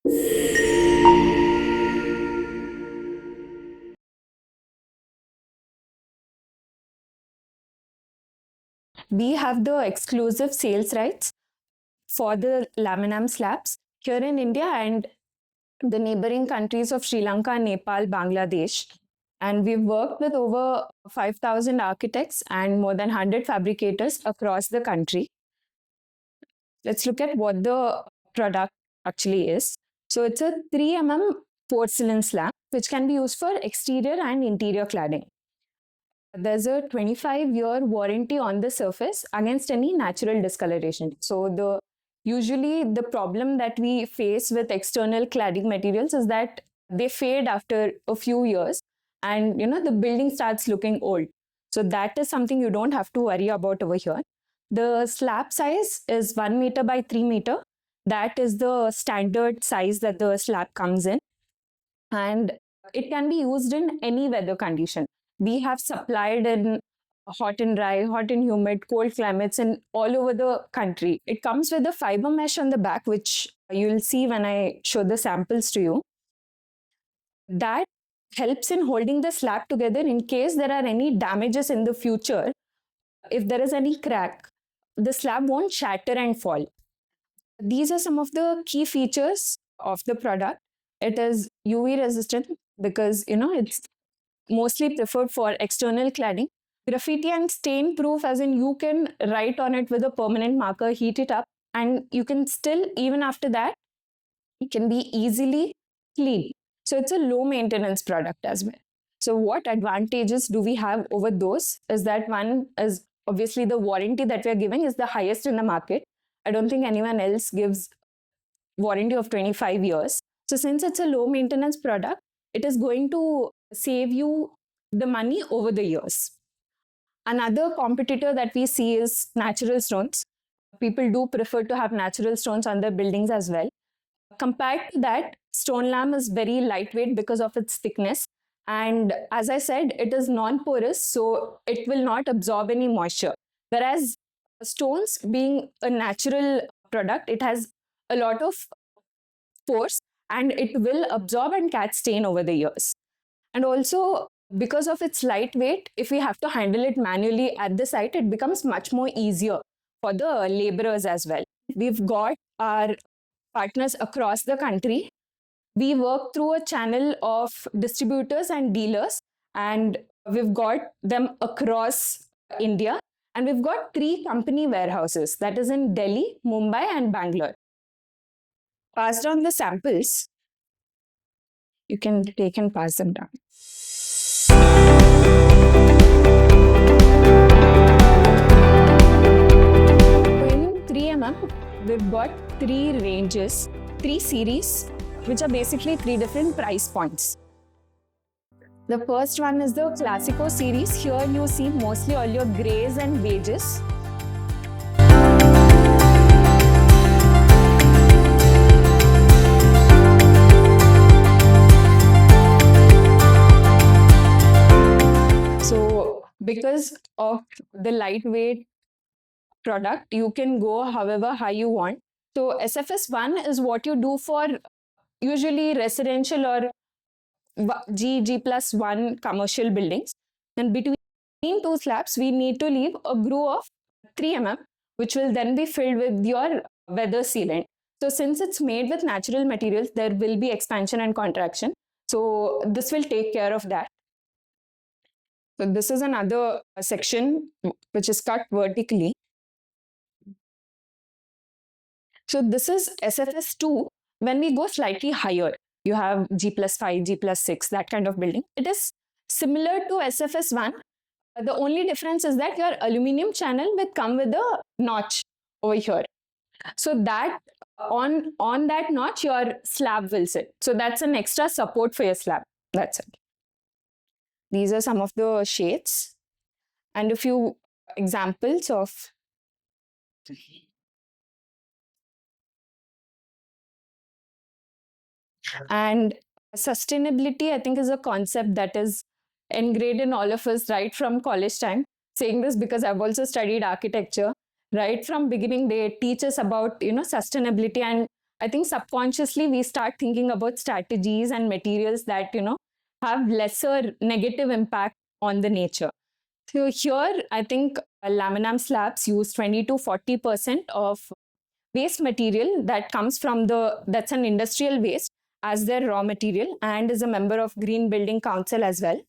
We have the exclusive sales rights for the laminam slabs here in India and the neighboring countries of Sri Lanka, Nepal, Bangladesh. And we've worked with over 5,000 architects and more than 100 fabricators across the country. Let's look at what the product actually is. So it's a 3 porcelain slab, which can be used for exterior and interior cladding. There's a 25-year warranty on the surface against any natural discoloration. So usually the problem that we face with external cladding materials is that they fade after a few years and the building starts looking old. So that is something you don't have to worry about over here. The slab size is 1 meter by 3 meter. That is the standard size that the slab comes in. And it can be used in any weather condition. We have supplied in hot and dry, hot and humid, cold climates, and all over the country. It comes with a fiber mesh on the back, which you'll see when I show the samples to you. That helps in holding the slab together in case there are any damages in the future. If there is any crack, the slab won't shatter and fall. These are some of the key features of the product. It is UV resistant because it's mostly preferred for external cladding. Graffiti and stain proof, as in you can write on it with a permanent marker, heat it up, and you can still, even after that, it can be easily cleaned. So it's a low maintenance product as well. So what advantages do we have over those is that one is obviously the warranty that we're giving is the highest in the market. I don't think anyone else gives warranty of 25 years. So since it's a low maintenance product, it is going to save you the money over the years. Another competitor that we see is natural stones. People do prefer to have natural stones on their buildings as well. Compared to that, stone lam is very lightweight because of its thickness. And as I said, it is non-porous, so it will not absorb any moisture. Whereas stones, being a natural product, it has a lot of force and it will absorb and catch stain over the years. And also, because of its lightweight, if we have to handle it manually at the site, it becomes much more easier for the laborers as well. We've got our partners across the country. We work through a channel of distributors and dealers, and we've got them across India. And we've got 3 company warehouses, that is in Delhi, Mumbai, and Bangalore. Passed on the samples. You can take and pass them down. In 3 we've got 3 ranges, 3 series, which are basically 3 different price points. The first one is the Classico series. Here you see mostly all your greys and beiges. So because of the lightweight product, you can go however high you want. So SFS1 is what you do for usually residential or G+1 commercial buildings. And between 2 slabs, we need to leave a groove of 3 which will then be filled with your weather sealant. So since it's made with natural materials, there will be expansion and contraction. So this will take care of that. So this is another section which is cut vertically. So this is SFS2. When we go slightly higher, you have G+5, G+6, that kind of building. It is similar to SFS1. The only difference is that your aluminum channel will come with a notch over here. So that on that notch, your slab will sit. So that's an extra support for your slab. That's it. These are some of the shades and a few examples of and sustainability, I think, is a concept that is ingrained in all of us right from college time. Saying this because I've also studied architecture. Right from beginning, they teach us about sustainability, and I think subconsciously we start thinking about strategies and materials that, have lesser negative impact on the nature. So here, I think laminam slabs use 20 to 40% of waste material that comes from that's an industrial waste as their raw material and is a member of Green Building Council as well.